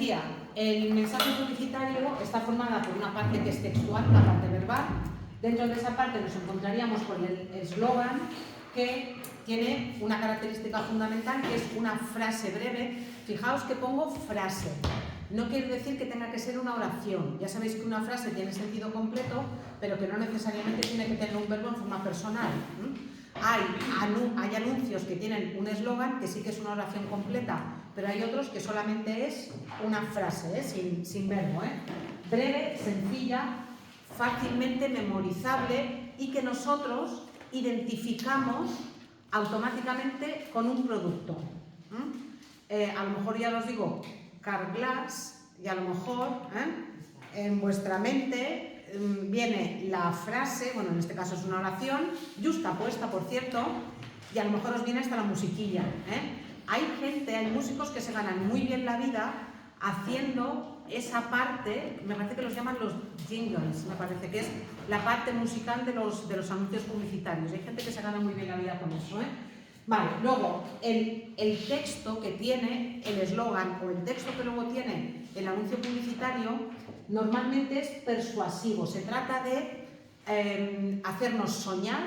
decía, el mensaje publicitario está formado por una parte que es textual, una parte verbal. Dentro de esa parte nos encontraríamos con el eslogan, que tiene una característica fundamental, que es una frase breve. Fijaos que pongo frase. No quiere decir que tenga que ser una oración. Ya sabéis que una frase tiene sentido completo, pero que no necesariamente tiene que tener un verbo en forma personal. Hay anuncios que tienen un eslogan que sí que es una oración completa, pero hay otros que solamente es una frase, sin verbo. Breve, sencilla, fácilmente memorizable y que nosotros identificamos automáticamente con un producto. A lo mejor ya os digo Carglass y a lo mejor en vuestra mente viene la frase, bueno, en este caso es una oración, justapuesta, por cierto, y a lo mejor os viene hasta la musiquilla. Hay músicos que se ganan muy bien la vida haciendo esa parte, me parece que los llaman los jingles, me parece que es la parte musical de los anuncios publicitarios. Hay gente que se gana muy bien la vida con eso. Vale, luego, el texto que tiene el eslogan o el texto que luego tiene el anuncio publicitario normalmente es persuasivo. Se trata de hacernos soñar.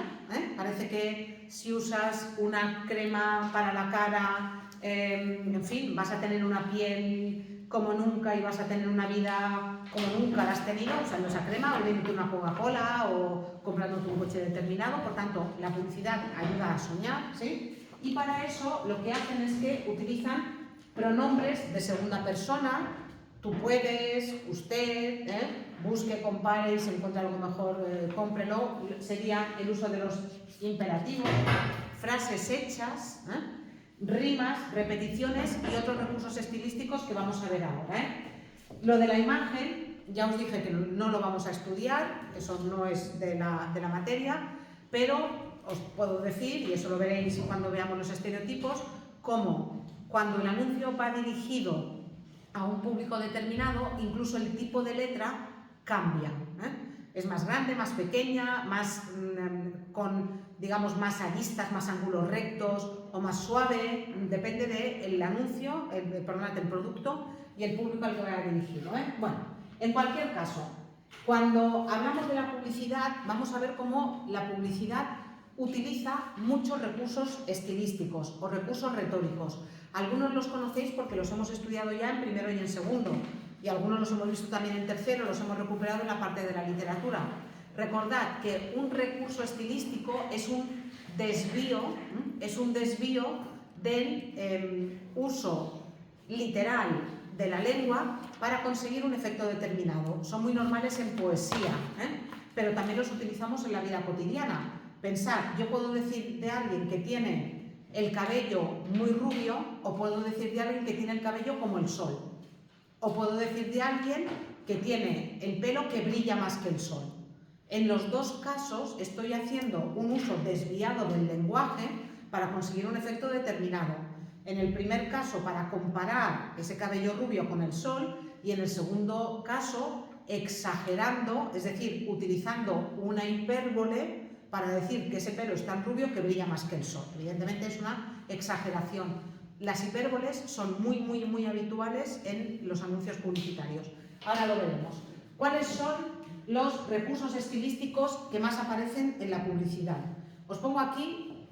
Parece que si usas una crema para la cara, en fin, vas a tener una piel como nunca y vas a tener una vida como nunca la has tenido usando esa crema, o bebiendo una Coca-Cola o comprándote un coche determinado. Por tanto, la publicidad ayuda a soñar, ¿sí? Y para eso lo que hacen es que utilizan pronombres de segunda persona. Tú puedes, usted, busque, compare y si encuentra algo mejor, cómprelo. Sería el uso de los imperativos, frases hechas, rimas, repeticiones y otros recursos estilísticos que vamos a ver ahora. Lo de la imagen, ya os dije que no lo vamos a estudiar, eso no es de la materia, pero os puedo decir, y eso lo veréis cuando veamos los estereotipos, cómo cuando el anuncio va dirigido a un público determinado, incluso el tipo de letra cambia. Es más grande, más pequeña, con, digamos, más aristas, más ángulos rectos o más suave, depende del anuncio, del producto y el público al que vaya dirigido. Bueno, en cualquier caso, cuando hablamos de la publicidad, vamos a ver cómo la publicidad utiliza muchos recursos estilísticos o recursos retóricos. Algunos los conocéis porque los hemos estudiado ya en primero y en segundo, y algunos los hemos visto también en tercero, los hemos recuperado en la parte de la literatura. Recordad que un recurso estilístico es un desvío del uso literal de la lengua para conseguir un efecto determinado. Son muy normales en poesía, pero también los utilizamos en la vida cotidiana. Pensad, yo puedo decir de alguien que tiene el cabello muy rubio, o puedo decir de alguien que tiene el cabello como el sol, o puedo decir de alguien que tiene el pelo que brilla más que el sol. En los dos casos estoy haciendo un uso desviado del lenguaje para conseguir un efecto determinado. En el primer caso, para comparar ese cabello rubio con el sol, y en el segundo caso, exagerando, es decir, utilizando una hipérbole para decir que ese pelo es tan rubio que brilla más que el sol. Evidentemente es una exageración. Las hipérboles son muy habituales en los anuncios publicitarios. Ahora lo veremos. ¿Cuáles son los recursos estilísticos que más aparecen en la publicidad? Os pongo aquí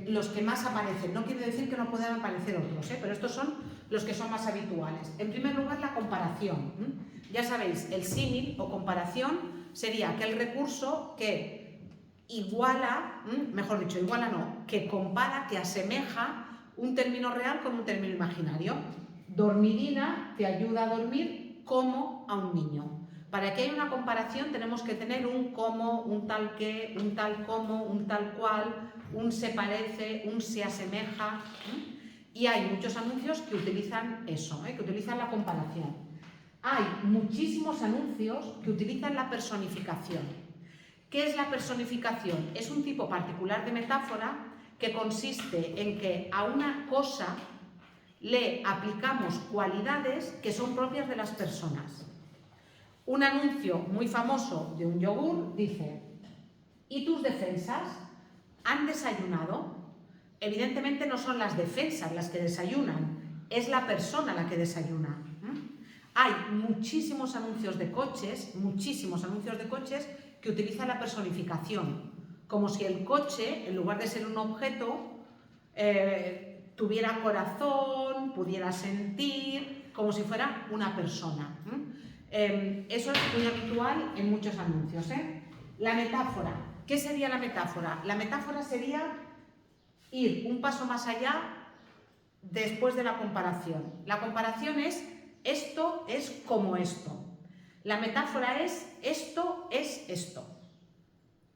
los que más aparecen. No quiere decir que no puedan aparecer otros, pero estos son los que son más habituales. En primer lugar, la comparación. Ya sabéis, el símil o comparación sería aquel recurso que iguala, mejor dicho, iguala no, que compara, que asemeja un término real con un término imaginario. Dormidina te ayuda a dormir como a un niño. Para que haya una comparación tenemos que tener un como, un tal que, un tal como, un tal cual, un se parece, un se asemeja. Y hay muchos anuncios que utilizan eso, que utilizan la comparación. Hay muchísimos anuncios que utilizan la personificación. ¿Qué es la personificación? Es un tipo particular de metáfora que consiste en que a una cosa le aplicamos cualidades que son propias de las personas. Un anuncio muy famoso de un yogur dice: ¿y tus defensas han desayunado? Evidentemente no son las defensas las que desayunan, es la persona la que desayuna. Hay muchísimos anuncios de coches que utilizan la personificación, como si el coche, en lugar de ser un objeto, tuviera corazón, pudiera sentir, como si fuera una persona. Eso es muy habitual en muchos anuncios. La metáfora. ¿Qué sería la metáfora? La metáfora sería ir un paso más allá después de la comparación. La comparación es esto es como esto. La metáfora es esto es esto.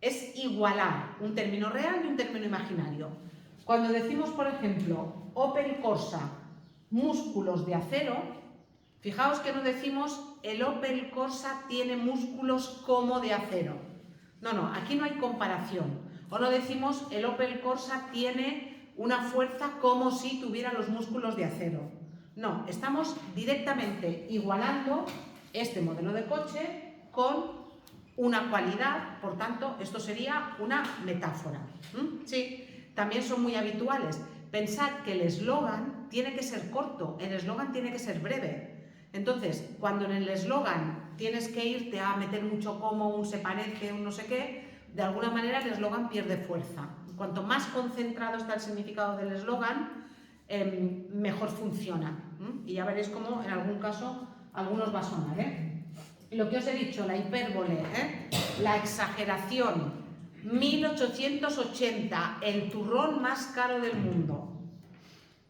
Es igualar un término real y un término imaginario. Cuando decimos, por ejemplo, Opel Corsa, músculos de acero, fijaos que no decimos el Opel Corsa tiene músculos como de acero. No, aquí no hay comparación. O no decimos el Opel Corsa tiene una fuerza como si tuviera los músculos de acero. No, estamos directamente igualando este modelo de coche con una cualidad, por tanto, esto sería una metáfora. Sí, también son muy habituales. Pensad que el eslogan tiene que ser corto, el eslogan tiene que ser breve. Entonces, cuando en el eslogan tienes que irte a meter mucho como, un se parece, un no sé qué, de alguna manera el eslogan pierde fuerza. Cuanto más concentrado está el significado del eslogan, mejor funciona. Y ya veréis cómo en algún caso algunos va a sonar. Lo que os he dicho, la hipérbole, la exageración, 1880, el turrón más caro del mundo.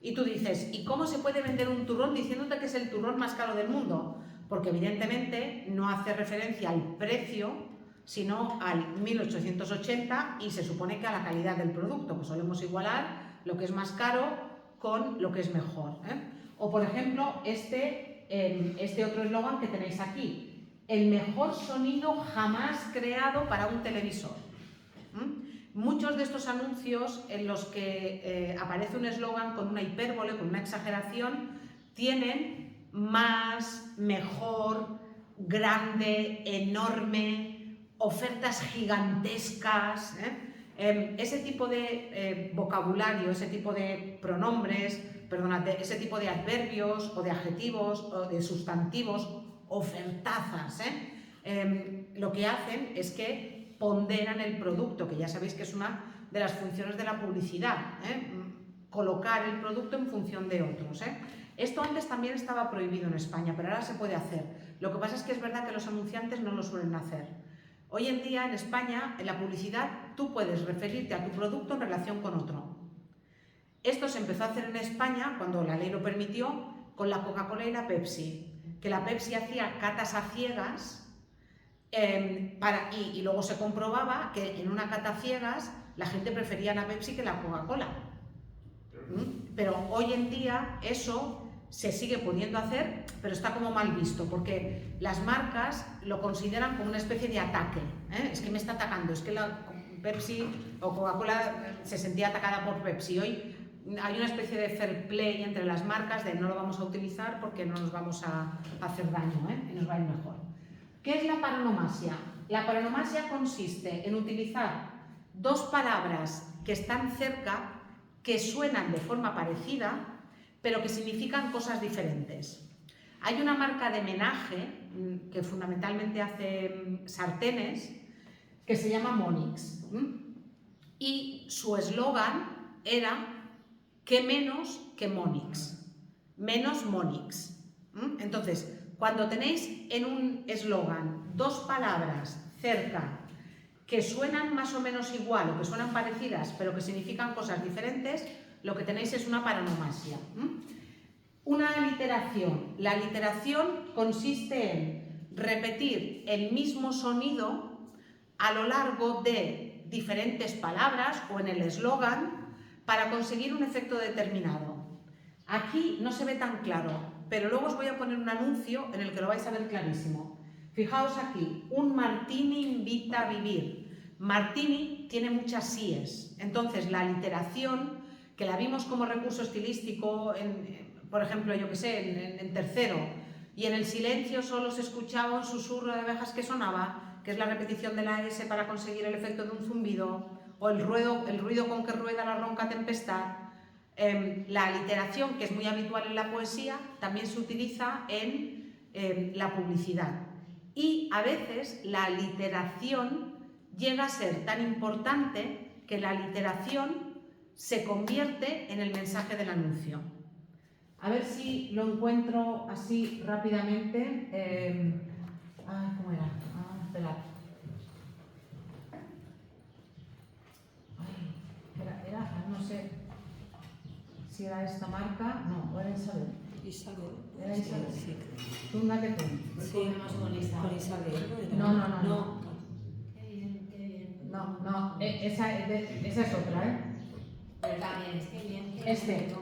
Y tú dices, ¿y cómo se puede vender un turrón diciéndote que es el turrón más caro del mundo? Porque evidentemente no hace referencia al precio, sino al 1880 y se supone que a la calidad del producto, que solemos igualar lo que es más caro con lo que es mejor. O por ejemplo, este otro eslogan que tenéis aquí, el mejor sonido jamás creado para un televisor. Muchos de estos anuncios en los que aparece un eslogan con una hipérbole, con una exageración, tienen más, mejor, grande, enorme, ofertas gigantescas. Ese tipo de vocabulario, ese tipo de pronombres, perdonad, ese tipo de adverbios o de adjetivos o de sustantivos, ofertazas, lo que hacen es que ponderan el producto, que ya sabéis que es una de las funciones de la publicidad, colocar el producto en función de otros. Esto antes también estaba prohibido en España, pero ahora se puede hacer. Lo que pasa es que es verdad que los anunciantes no lo suelen hacer. Hoy en día en España, en la publicidad, tú puedes referirte a tu producto en relación con otro. Esto se empezó a hacer en España, cuando la ley lo permitió, con la Coca-Cola y la Pepsi, que la Pepsi hacía catas a ciegas y luego se comprobaba que en una cata a ciegas la gente prefería la Pepsi que la Coca-Cola. Pero hoy en día eso se sigue pudiendo hacer, pero está como mal visto, porque las marcas lo consideran como una especie de ataque. Es que me está atacando, es que la Pepsi o Coca-Cola se sentía atacada por Pepsi. Hoy hay una especie de fair play entre las marcas de no lo vamos a utilizar porque no nos vamos a hacer daño, y nos va a ir mejor. ¿Qué es la paronomasia? La paronomasia consiste en utilizar dos palabras que están cerca, que suenan de forma parecida, pero que significan cosas diferentes. Hay una marca de menaje, que fundamentalmente hace sartenes, que se llama Monix. Y su eslogan era que menos que Monix. Menos Monix. Entonces, cuando tenéis en un eslogan dos palabras cerca que suenan más o menos igual o que suenan parecidas pero que significan cosas diferentes, lo que tenéis es una paronomasia. Una aliteración. La aliteración consiste en repetir el mismo sonido a lo largo de diferentes palabras o en el eslogan para conseguir un efecto determinado. Aquí no se ve tan claro, pero luego os voy a poner un anuncio en el que lo vais a ver clarísimo. Fijaos aquí, un martini invita a vivir. Martini tiene muchas síes, entonces la aliteración, que la vimos como recurso estilístico, por ejemplo, yo que sé, en tercero, y en el silencio solo se escuchaba un susurro de abejas que sonaba, que es la repetición de la S para conseguir el efecto de un zumbido, o el ruido con que rueda la ronca tempestad. La aliteración, que es muy habitual en la poesía, también se utiliza en la publicidad. Y a veces la literación llega a ser tan importante que la literación se convierte en el mensaje del anuncio. A ver si lo encuentro así rápidamente. ¿Cómo era? Esperad. No sé si era esta marca. No, era Isabel. Era Isabel. Sí. Tunda que tú. Sí, con Isabel. No. No, esa es otra, ¿eh? Pero también es que bien. Este.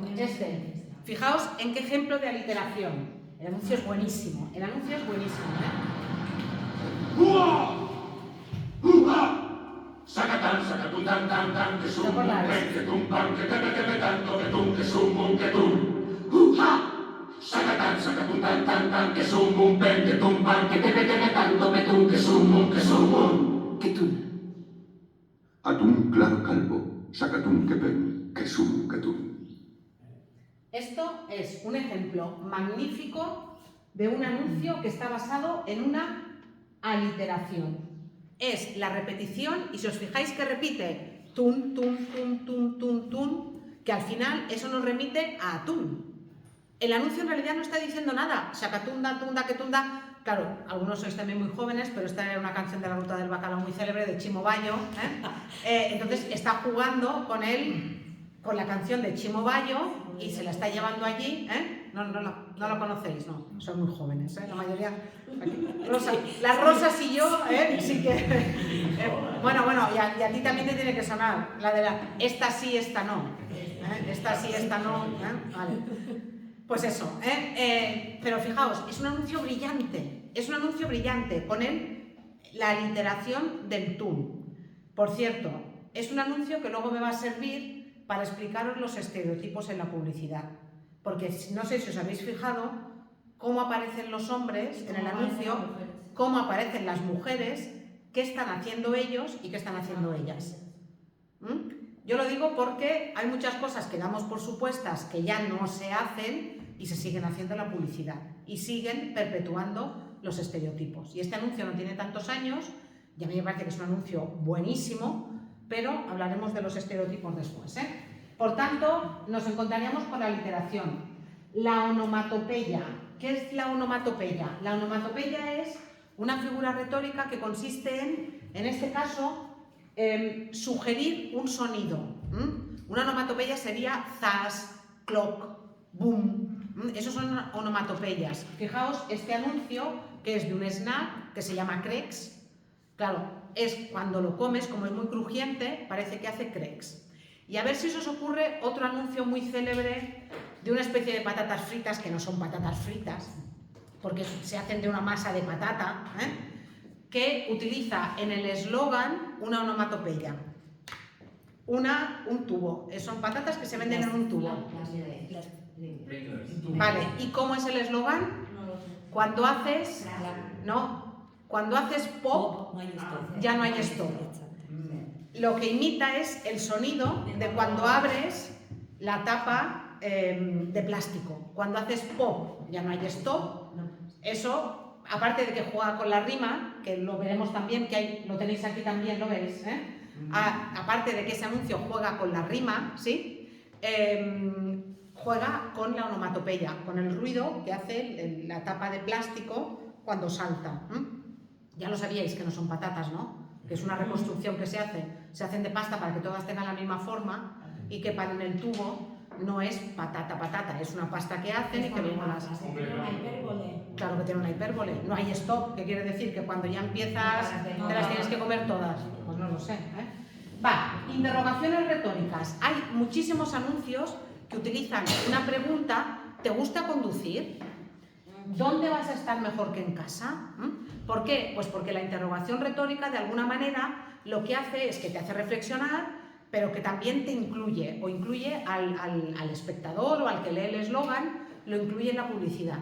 Fijaos en qué ejemplo de aliteración. El anuncio es buenísimo. ¿eh? Sacatán, sacatún, tan, tan, tan, que sum, que tum, pan, que teme, tanto, que tum, que sum, que tum. Sacatán, sacatún, tan, tan, tan, que sum, que tum, pan, que teme, tanto, que tum, que sum, que tum. Atún claro calvo, sacatún que pen, que sum, que tum. Esto es un ejemplo magnífico de un anuncio que está basado en una aliteración. Es la repetición y si os fijáis que repite tun, tun, tun, tun, tun, tun, que al final eso nos remite a atún. El anuncio en realidad no está diciendo nada. Sacatunda, tunda, que tunda. Claro, algunos sois también muy jóvenes, pero esta era una canción de la Ruta del Bacalao muy célebre de Chimo Bayo. Entonces está jugando con la canción de Chimo Bayo y se la está llevando allí. No lo conocéis, no, son muy jóvenes, la mayoría. Las Rosas y yo, sí que. Bueno, y a ti también te tiene que sonar la de esta sí, esta no. Esta sí, esta no. Vale. Pues eso, pero fijaos, es un anuncio brillante, ponen la aliteración del tun. Por cierto, es un anuncio que luego me va a servir para explicaros los estereotipos en la publicidad, porque no sé si os habéis fijado cómo aparecen los hombres en el anuncio, cómo aparecen las mujeres, qué están haciendo ellos y qué están haciendo ellas. Yo lo digo porque hay muchas cosas que damos por supuestas que ya no se hacen y se siguen haciendo en la publicidad y siguen perpetuando los estereotipos. Y este anuncio no tiene tantos años y a mí me parece que es un anuncio buenísimo, pero hablaremos de los estereotipos después. Por tanto, nos encontraríamos con la aliteración. La onomatopeya. ¿Qué es la onomatopeya? La onomatopeya es una figura retórica que consiste en este caso, sugerir un sonido. Una onomatopeya sería zas, clock, boom. Esos son onomatopeyas. Fijaos, este anuncio, que es de un snack que se llama Crex, claro, es cuando lo comes, como es muy crujiente, parece que hace Crex. Y a ver si os ocurre otro anuncio muy célebre de una especie de patatas fritas, que no son patatas fritas, porque se hacen de una masa de patata, que utiliza en el eslogan una onomatopeya. Un tubo. Son patatas que se venden en un tubo. Vale, ¿y cómo es el eslogan? Cuando haces pop, ya no hay stop. Lo que imita es el sonido de cuando abres la tapa de plástico. Cuando haces pop, ya no hay stop. Eso, aparte de que juega con la rima, que lo veremos también, que lo tenéis aquí también, ¿lo veis? Aparte de que ese anuncio juega con la rima, ¿sí? Juega con la onomatopeya, con el ruido que hace la tapa de plástico cuando salta. Ya lo sabíais que no son patatas, ¿no? Que es una reconstrucción que se hacen de pasta para que todas tengan la misma forma y que para en el tubo no es patata, es una pasta que hacen y que luego las... Claro que tiene una hipérbole, no hay stop, que quiere decir que cuando ya empiezas te las tienes que comer todas. Pues no lo sé, interrogaciones retóricas. Hay muchísimos anuncios que utilizan una pregunta: ¿te gusta conducir? ¿Dónde vas a estar mejor que en casa? ¿Por qué? Pues porque la interrogación retórica de alguna manera lo que hace es que te hace reflexionar, pero que también te incluye, o incluye al espectador o al que lee el eslogan, lo incluye en la publicidad.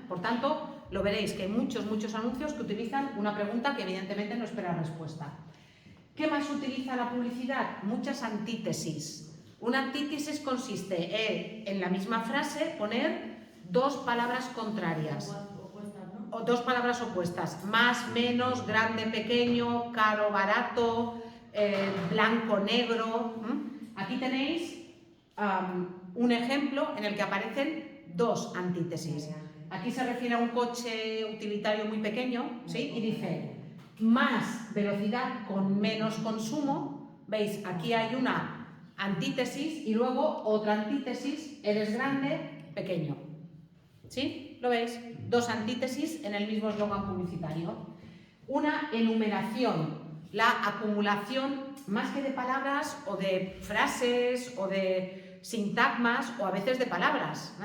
Por tanto, lo veréis que hay muchos anuncios que utilizan una pregunta que evidentemente no espera respuesta. ¿Qué más utiliza la publicidad? Muchas antítesis. Una antítesis consiste en la misma frase poner dos palabras contrarias. dos palabras opuestas, más, menos, grande, pequeño, caro, barato, blanco, negro. Aquí tenéis un ejemplo en el que aparecen dos antítesis. Aquí se refiere a un coche utilitario muy pequeño, ¿sí? Y dice, más velocidad con menos consumo. ¿Veis? Aquí hay una antítesis y luego otra antítesis, eres grande, pequeño. ¿Sí? ¿Lo veis? Dos antítesis en el mismo eslogan publicitario. Una enumeración, la acumulación más que de palabras o de frases o de sintagmas o a veces de palabras.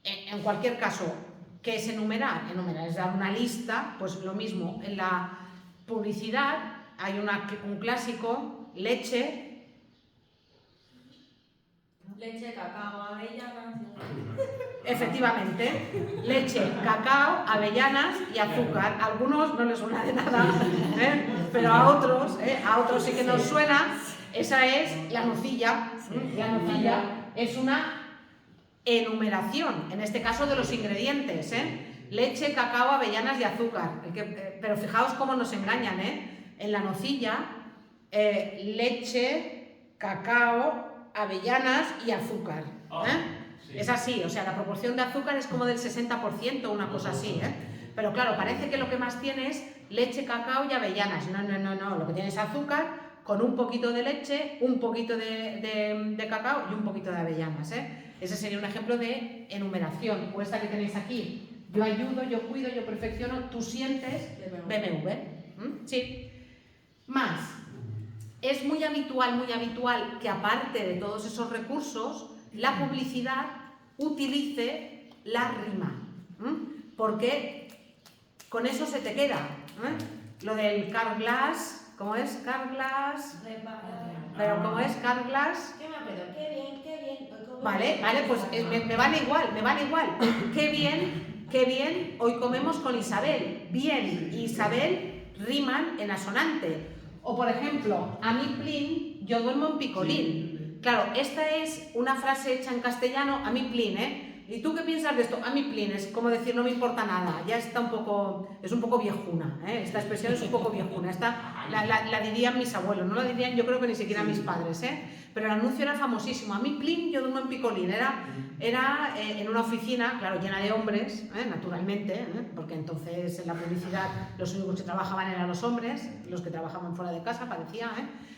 En cualquier caso, ¿qué es enumerar? Enumerar es dar una lista, pues lo mismo. En la publicidad hay un clásico, leche. Leche, cacao, avellanas. Efectivamente, leche, cacao, avellanas y azúcar. A algunos no les suena de nada, pero a otros sí que nos suena. Esa es la nocilla. La nocilla es una enumeración, en este caso de los ingredientes. Leche, cacao, avellanas y azúcar. Pero fijaos cómo nos engañan. En la nocilla, leche, cacao, avellanas y azúcar. Sí. Es así, o sea, la proporción de azúcar es como del 60%, una cosa así, Pero claro, parece que lo que más tiene es leche, cacao y avellanas. No, lo que tiene es azúcar con un poquito de leche, un poquito de cacao y un poquito de avellanas, Ese sería un ejemplo de enumeración. O esta que tenéis aquí, yo ayudo, yo cuido, yo perfecciono, tú sientes, BMW. Sí. Más. Es muy habitual que aparte de todos esos recursos, la publicidad utilice la rima, porque con eso se te queda. Lo del car glass, ¿cómo es? Car glass. Pero ¿cómo es car glass? ¿Qué me acuerdo? Qué bien. Vale, pues me vale igual. Qué bien, hoy comemos con Isabel. Bien y Isabel riman en asonante. O por ejemplo, a mi plin, yo duermo en picolín. Claro, esta es una frase hecha en castellano, a mi plin, ¿Y tú qué piensas de esto? A mi plin, es como decir no me importa nada, ya está es un poco viejuna, Esta expresión es un poco viejuna, esta la dirían mis abuelos, no la dirían yo creo que ni siquiera mis padres, Pero el anuncio era famosísimo, a mi plin, yo duermo en picolín, era en una oficina, claro, llena de hombres, naturalmente, porque entonces en la publicidad los únicos que trabajaban eran los hombres, los que trabajaban fuera de casa, parecía,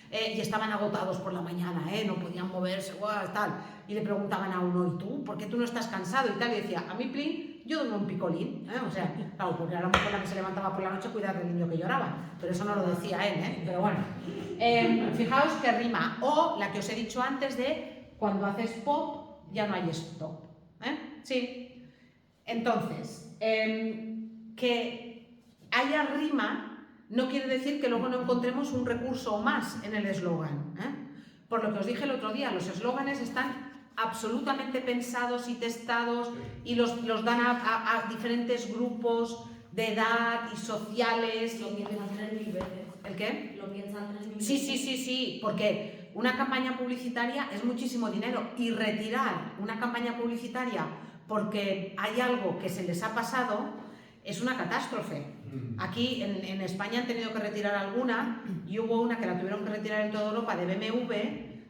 y estaban agotados por la mañana, no podían moverse, tal, y le preguntaban a uno, ¿y tú? ¿Por qué tú no estás cansado? Y tal, y decía, a mi plin, yo duermo en picolín, o sea, claro, porque a lo mejor la que se levantaba por la noche a cuidar del niño que lloraba, pero eso no lo decía él, pero bueno, fijaos que rima, o la que os he dicho antes de, cuando haces pop, ya no hay stop, sí, entonces, que haya rima no quiere decir que luego no encontremos un recurso más en el eslogan. Por lo que os dije el otro día, los eslóganes están absolutamente pensados y testados y los dan a diferentes grupos de edad y sociales. Lo piensan 3000 veces. ¿El qué? Lo piensan 3000 veces. Sí, porque una campaña publicitaria es muchísimo dinero y retirar una campaña publicitaria porque hay algo que se les ha pasado es una catástrofe. Aquí en España han tenido que retirar alguna y hubo una que la tuvieron que retirar en toda Europa de BMW,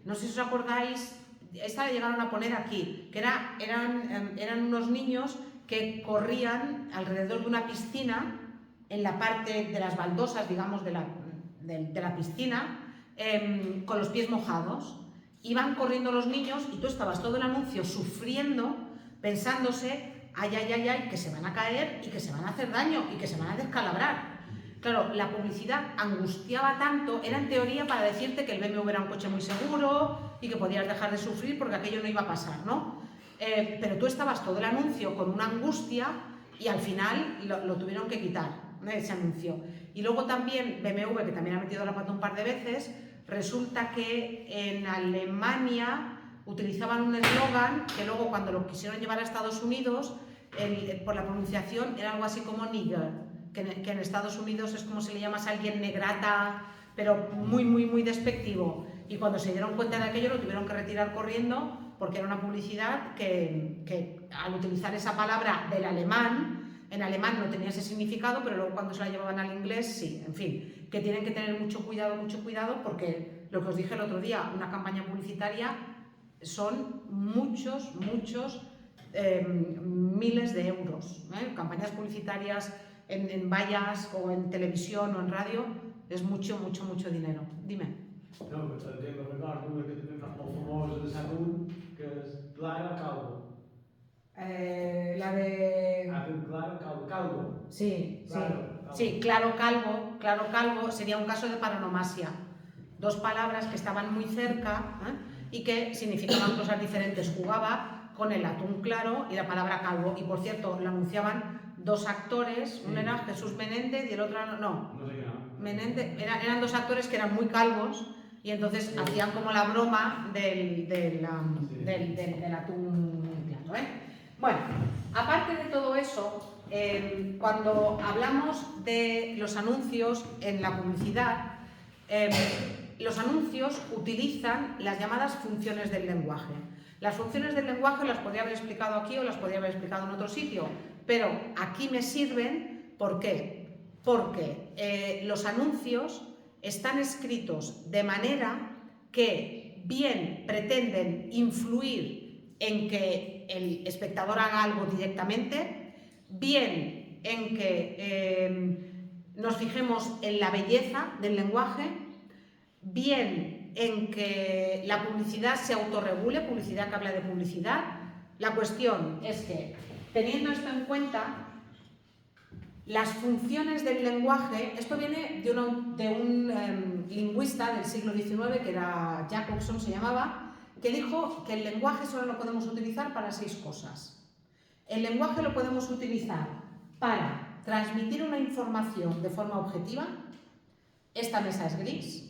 no sé si os acordáis, esta la llegaron a poner aquí, que eran unos niños que corrían alrededor de una piscina, en la parte de las baldosas, digamos, de la piscina, con los pies mojados. Iban corriendo los niños y tú estabas todo el anuncio sufriendo, pensándose, ay, que se van a caer y que se van a hacer daño y que se van a descalabrar. Claro, la publicidad angustiaba tanto, era en teoría para decirte que el BMW era un coche muy seguro y que podías dejar de sufrir porque aquello no iba a pasar, ¿no? Pero tú estabas todo el anuncio con una angustia y al final lo tuvieron que quitar, ese anuncio. Y luego también BMW, que también ha metido la pata un par de veces, resulta que en Alemania utilizaban un eslogan que luego cuando lo quisieron llevar a Estados Unidos, por la pronunciación era algo así como nigger, que en Estados Unidos es como se le llama a alguien negrata, pero muy despectivo. Y cuando se dieron cuenta de aquello lo tuvieron que retirar corriendo porque era una publicidad que al utilizar esa palabra del alemán En alemán no tenía ese significado, pero luego cuando se la llevaban al inglés, sí. En fin, que tienen que tener mucho cuidado, porque lo que os dije el otro día, una campaña publicitaria son muchos miles de euros. Campañas publicitarias en vallas o en televisión o en radio es mucho dinero. Dime. No, però també recordo una que també fa molt famosa de Saturn, que és Clara Calvo. La de... Clara Calvo. Sí, Claro, Calvo. sí, claro calvo sería un caso de paronomasia. Dos palabras que estaban muy cerca y que significaban cosas diferentes. Jugaba con el atún claro y la palabra calvo. Y por cierto, lo anunciaban dos actores, uno era Jesús Menéndez y el otro no. No sé qué no. Menéndez, eran dos actores que eran muy calvos y entonces hacían como la broma del atún claro. Bueno, aparte de todo eso, cuando hablamos de los anuncios en la publicidad, los anuncios utilizan las llamadas funciones del lenguaje. Las funciones del lenguaje las podría haber explicado aquí o las podría haber explicado en otro sitio, pero aquí me sirven, ¿por qué? Porque los anuncios están escritos de manera que bien pretenden influir en que el espectador haga algo directamente, bien en que nos fijemos en la belleza del lenguaje, bien en que la publicidad se autorregule, publicidad que habla de publicidad. La cuestión es que, teniendo esto en cuenta, las funciones del lenguaje, esto viene de un lingüista del siglo XIX, que era Jacobson, se llamaba, que dijo que el lenguaje solo lo podemos utilizar para 6 cosas. El lenguaje lo podemos utilizar para transmitir una información de forma objetiva. Esta mesa es gris.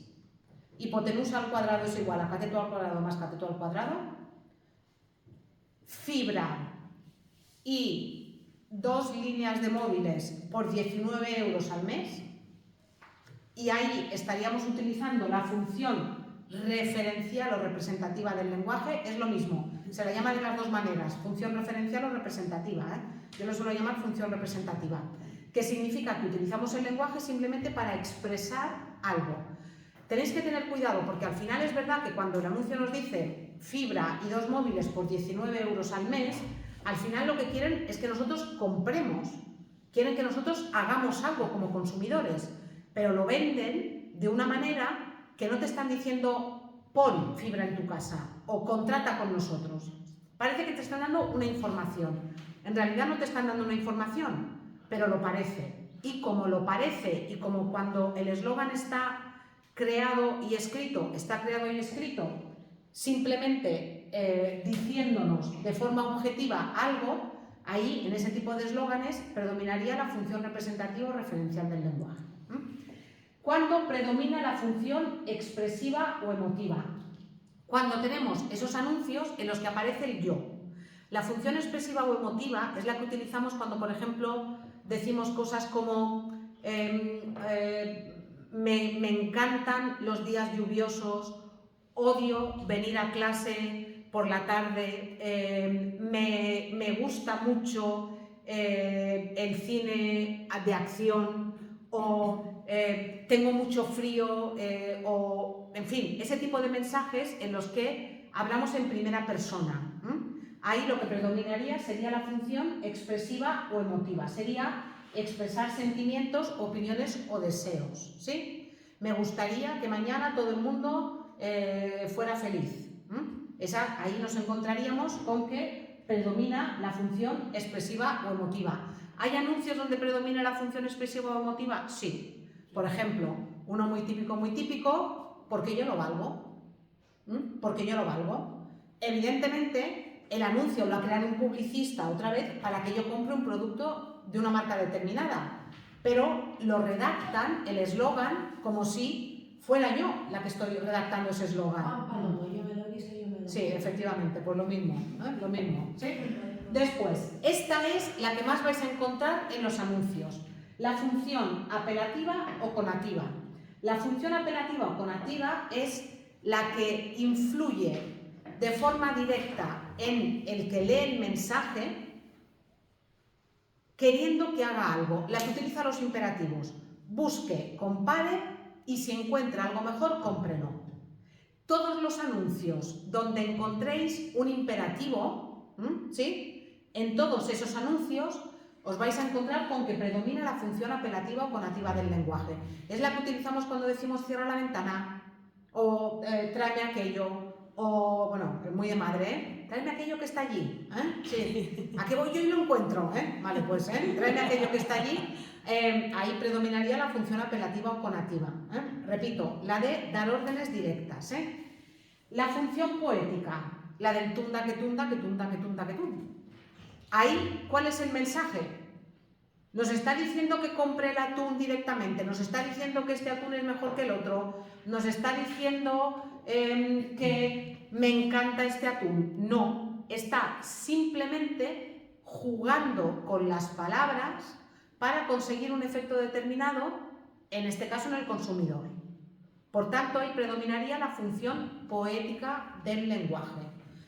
Hipotenusa al cuadrado es igual a cateto al cuadrado más cateto al cuadrado. Fibra y 2 líneas de móviles por 19 euros al mes. Y ahí estaríamos utilizando la función referencial o representativa del lenguaje. Es lo mismo, se la llama de las dos maneras, función referencial o representativa. Yo lo suelo llamar función representativa, que significa que utilizamos el lenguaje simplemente para expresar algo. Tenéis que tener cuidado porque al final es verdad que cuando el anuncio nos dice fibra y 2 móviles por 19 euros al mes, al final lo que quieren es que nosotros compremos, quieren que nosotros hagamos algo como consumidores, pero lo venden de una manera que no te están diciendo pon fibra en tu casa o contrata con nosotros. Parece que te están dando una información. En realidad no te están dando una información, pero lo parece. Y como lo parece, y como cuando el eslogan está creado y escrito, simplemente diciéndonos de forma objetiva algo, ahí en ese tipo de eslóganes predominaría la función representativa o referencial del lenguaje. ¿Cuándo predomina la función expresiva o emotiva? Cuando tenemos esos anuncios en los que aparece el yo. La función expresiva o emotiva es la que utilizamos cuando, por ejemplo, decimos cosas como me encantan los días lluviosos, odio venir a clase por la tarde, me gusta mucho el cine de acción, o tengo mucho frío, o en fin, ese tipo de mensajes en los que hablamos en primera persona. Ahí lo que predominaría sería la función expresiva o emotiva, sería expresar sentimientos, opiniones o deseos, ¿sí? Me gustaría que mañana todo el mundo fuera feliz. Ahí nos encontraríamos con que predomina la función expresiva o emotiva. ¿Hay anuncios donde predomina la función expresiva o emotiva? Sí. Por ejemplo, uno muy típico, porque yo lo valgo. Porque yo lo valgo. Evidentemente, el anuncio lo ha creado un publicista otra vez para que yo compre un producto de una marca determinada. Pero lo redactan, el eslogan, como si fuera yo la que estoy redactando ese eslogan. Yo me lo dice, yo me lo Sí, efectivamente, pues lo mismo, lo mismo, ¿sí? Después, esta es la que más vais a encontrar en los anuncios, la función apelativa o conativa. La función apelativa o conativa es la que influye de forma directa en el que lee el mensaje queriendo que haga algo. La que utiliza los imperativos. Busque, compare y si encuentra algo mejor, cómprelo. Todos los anuncios donde encontréis un imperativo, ¿sí? En todos esos anuncios os vais a encontrar con que predomina la función apelativa o conativa del lenguaje. Es la que utilizamos cuando decimos cierra la ventana, o tráeme aquello, o, bueno, muy de madre, ¿eh? Tráeme aquello que está allí, ¿eh? Sí. ¿A qué voy yo y lo encuentro? ¿Eh? Vale, pues, tráeme aquello que está allí. Ahí predominaría la función apelativa o conativa. Repito, la de dar órdenes directas. La función poética, la del tunda que tunda, que tunda, que tunda, que tunda. Ahí, ¿cuál es el mensaje? Nos está diciendo que compre el atún directamente, nos está diciendo que este atún es mejor que el otro, nos está diciendo que me encanta este atún. No, está simplemente jugando con las palabras para conseguir un efecto determinado, en este caso en el consumidor. Por tanto, ahí predominaría la función poética del lenguaje.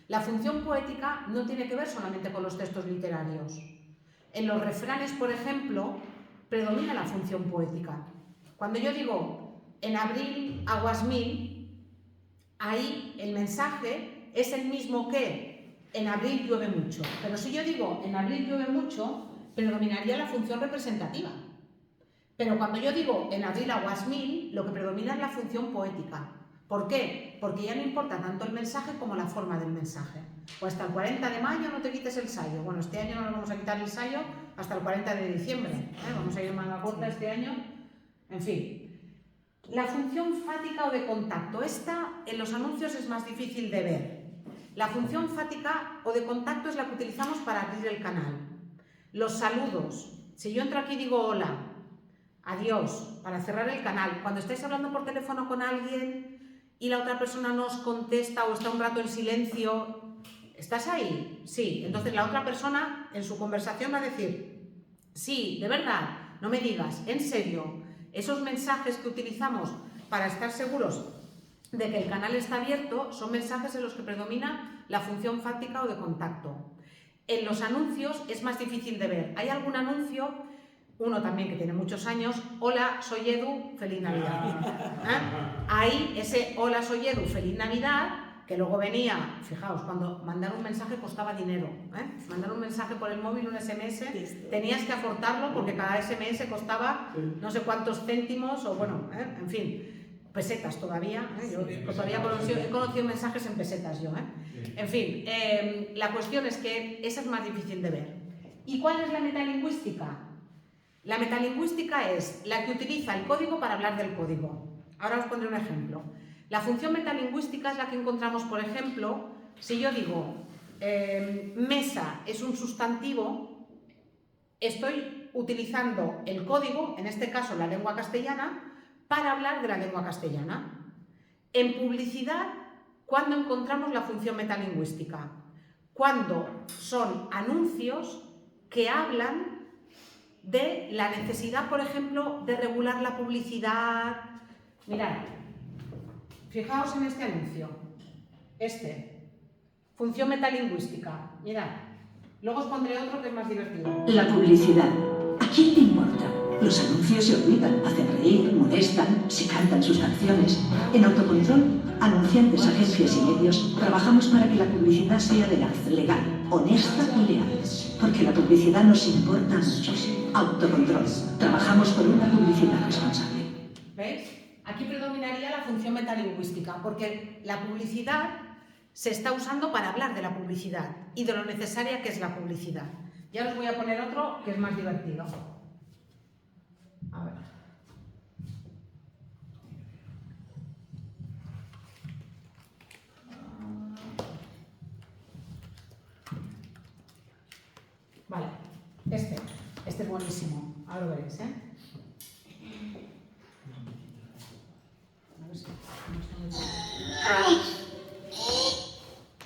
La función poética no tiene que ver solamente con los textos literarios. En los refranes, por ejemplo, predomina la función poética. Cuando yo digo, en abril aguas mil, ahí el mensaje es el mismo que en abril llueve mucho. Pero si yo digo, en abril llueve mucho, predominaría la función representativa. Pero cuando yo digo en abril aguas mil, lo que predomina es la función poética. ¿Por qué? Porque ya no importa tanto el mensaje como la forma del mensaje. O hasta el 40 de mayo no te quites el sayo. Bueno, este año no nos vamos a quitar el sayo hasta el 40 de diciembre. Vamos a ir en manga corta este año. En fin. La función fática o de contacto. Esta en los anuncios es más difícil de ver. La función fática o de contacto es la que utilizamos para abrir el canal. Los saludos. Si yo entro aquí y digo hola, adiós, para cerrar el canal. Cuando estáis hablando por teléfono con alguien y la otra persona no os contesta o está un rato en silencio, ¿estás ahí? Sí. Entonces la otra persona en su conversación va a decir, sí, de verdad, no me digas, en serio. Esos mensajes que utilizamos para estar seguros de que el canal está abierto son mensajes en los que predomina la función fática o de contacto. En los anuncios es más difícil de ver. Hay algún anuncio, uno también que tiene muchos años, hola, soy Edu, feliz Navidad. Ahí ese hola, soy Edu, feliz Navidad, que luego venía, fijaos, cuando mandar un mensaje costaba dinero. Mandar un mensaje por el móvil, un SMS, tenías que aportarlo porque cada SMS costaba no sé cuántos céntimos o bueno, en fin. Pesetas todavía, yo todavía he conocido mensajes en pesetas yo. En fin, la cuestión es que esa es más difícil de ver. ¿Y cuál es la metalingüística? La metalingüística es la que utiliza el código para hablar del código. Ahora os pondré un ejemplo. La función metalingüística es la que encontramos, por ejemplo, si yo digo mesa es un sustantivo, estoy utilizando el código, en este caso la lengua castellana, para hablar de la lengua castellana. En publicidad, ¿cuándo encontramos la función metalingüística? Cuando son anuncios que hablan de la necesidad, por ejemplo, de regular la publicidad. Mirad, fijaos en este anuncio, función metalingüística, mirad. Luego os pondré otro que es más divertido. La publicidad. ¿A quién le importa? Los anuncios se olvidan, hacen reír, molestan, se cantan sus canciones. En Autocontrol, anunciantes, agencias y medios, trabajamos para que la publicidad sea veraz, legal, honesta y leal. Porque la publicidad nos importa muchísimo. Autocontrol. Trabajamos por una publicidad responsable. ¿Veis? Aquí predominaría la función metalingüística, porque la publicidad se está usando para hablar de la publicidad y de lo necesaria que es la publicidad. Ya os voy a poner otro que es más divertido. A ver. Vale, este es buenísimo, ahora lo veréis, A ver si...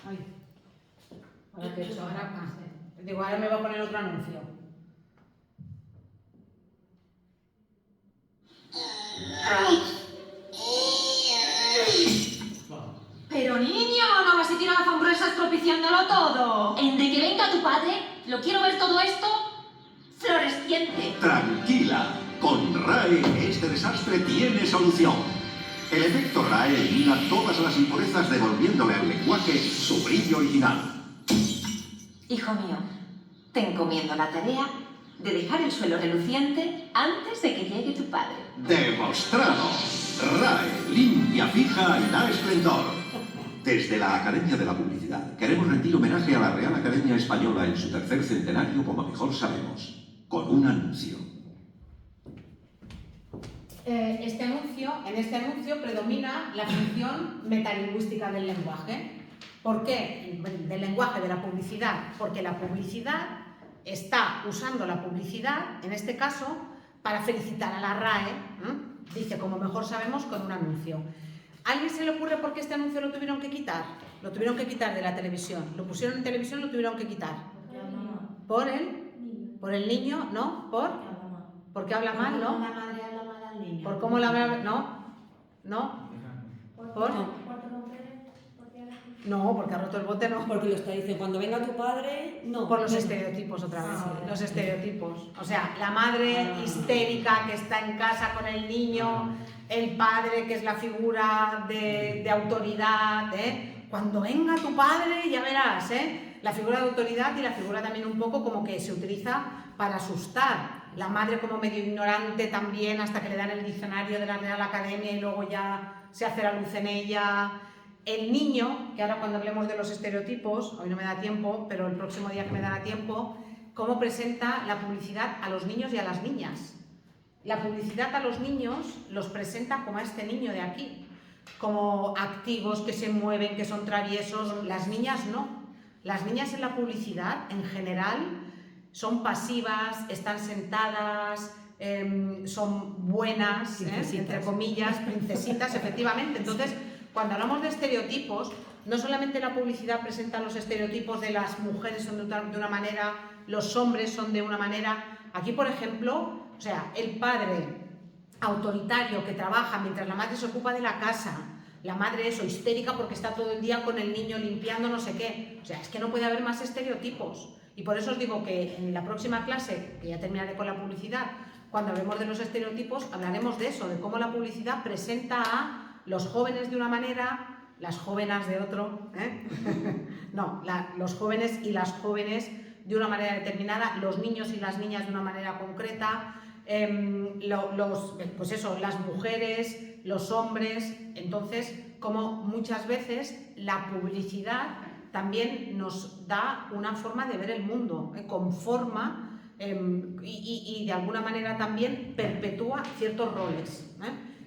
Ay, ahora que he hecho, ahora me va a poner otro anuncio. Pero niño, no vas a tirar a hamburguesas propiciándolo todo. En de que venga tu padre, lo quiero ver todo esto. Flor reluciente. Tranquila, con RAE este desastre tiene solución. El efecto RAE elimina todas las impurezas devolviéndole al lenguaje su brillo original. Hijo mío, te encomiendo la tarea de dejar el suelo reluciente antes de que llegue tu padre. ¡Demostrado! RAE limpia, fija y da esplendor. Desde la Academia de la Publicidad queremos rendir homenaje a la Real Academia Española en su 3er centenario como mejor sabemos, con un anuncio. En este anuncio predomina la función metalingüística del lenguaje. ¿Por qué? Del lenguaje, de la publicidad. Porque la publicidad está usando la publicidad, en este caso, para felicitar a la RAE, dice, como mejor sabemos, con un anuncio. ¿A alguien se le ocurre por qué este anuncio lo tuvieron que quitar? Lo tuvieron que quitar de la televisión. Lo pusieron en televisión y lo tuvieron que quitar. ¿Por el niño? ¿No? ¿Porque habla mal? ¿No? La madre habla mal al niño. ¿Por cómo la habla? ¿No? ¿Por? No, porque ha roto el bote, no. Porque lo está diciendo, cuando venga tu padre, no. Por los estereotipos otra vez, los estereotipos. O sea, la madre histérica que está en casa con el niño, el padre que es la figura de autoridad, ¿eh? Cuando venga tu padre ya verás, ¿eh? La figura de autoridad y la figura también un poco como que se utiliza para asustar. La madre como medio ignorante también hasta que le dan el diccionario de la Real Academia y luego ya se hace la luz en ella. El niño, que ahora cuando hablemos de los estereotipos, hoy no me da tiempo, pero el próximo día que me dará tiempo, cómo presenta la publicidad a los niños y a las niñas. La publicidad a los niños los presenta como a este niño de aquí, como activos, que se mueven, que son traviesos. Las niñas no. Las niñas en la publicidad, en general, son pasivas, están sentadas, son buenas, entre comillas, princesitas, efectivamente. Entonces, cuando hablamos de estereotipos, no solamente la publicidad presenta los estereotipos de las mujeres son de una manera, los hombres son de una manera. Aquí, por ejemplo, o sea, el padre autoritario que trabaja mientras la madre se ocupa de la casa, la madre eso, histérica porque está todo el día con el niño limpiando no sé qué. O sea, es que no puede haber más estereotipos. Y por eso os digo que en la próxima clase, que ya terminaré con la publicidad, cuando hablemos de los estereotipos, hablaremos de eso, de cómo la publicidad presenta a los jóvenes de una manera, las jóvenes de otro, no, los jóvenes y las jóvenes de una manera determinada, los niños y las niñas de una manera concreta, pues eso, las mujeres, los hombres. Entonces, como muchas veces la publicidad también nos da una forma de ver el mundo, conforma y de alguna manera también perpetúa ciertos roles.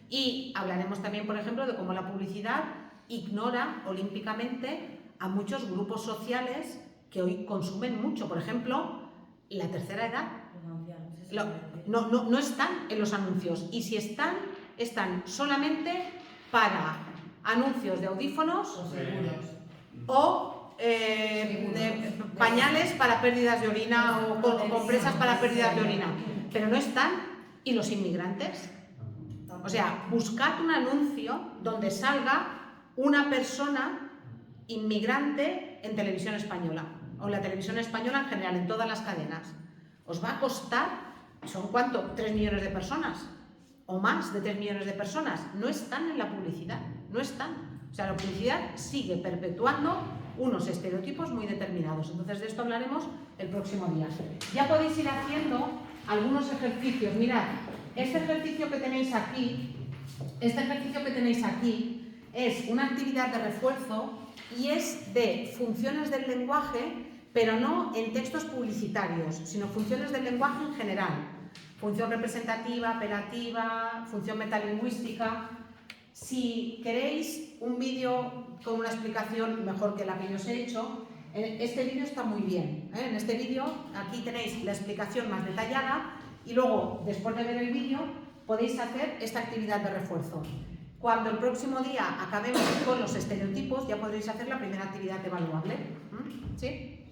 Y hablaremos también, por ejemplo, de cómo la publicidad ignora olímpicamente a muchos grupos sociales que hoy consumen mucho. Por ejemplo, la tercera edad. No están en los anuncios. Y si están, están solamente para anuncios de audífonos o pañales para pérdidas de orina o compresas para pérdidas de orina. Pero no están. ¿Y los inmigrantes? O sea, buscad un anuncio donde salga una persona inmigrante en televisión española, o en la televisión española en general, en todas las cadenas. Os va a costar, ¿son cuánto? 3 millones de personas, o más de 3 millones de personas. No están en la publicidad, no están. O sea, la publicidad sigue perpetuando unos estereotipos muy determinados. Entonces, de esto hablaremos el próximo día. Ya podéis ir haciendo algunos ejercicios. Mirad. Este ejercicio que tenéis aquí es una actividad de refuerzo y es de funciones del lenguaje, pero no en textos publicitarios, sino funciones del lenguaje en general. Función representativa, apelativa, función metalingüística. Si queréis un vídeo con una explicación mejor que la que yo os he hecho, este vídeo está muy bien. En este vídeo aquí tenéis la explicación más detallada. Y luego, después de ver el vídeo, podéis hacer esta actividad de refuerzo. Cuando el próximo día acabemos con los estereotipos, ya podréis hacer la primera actividad evaluable. ¿Sí?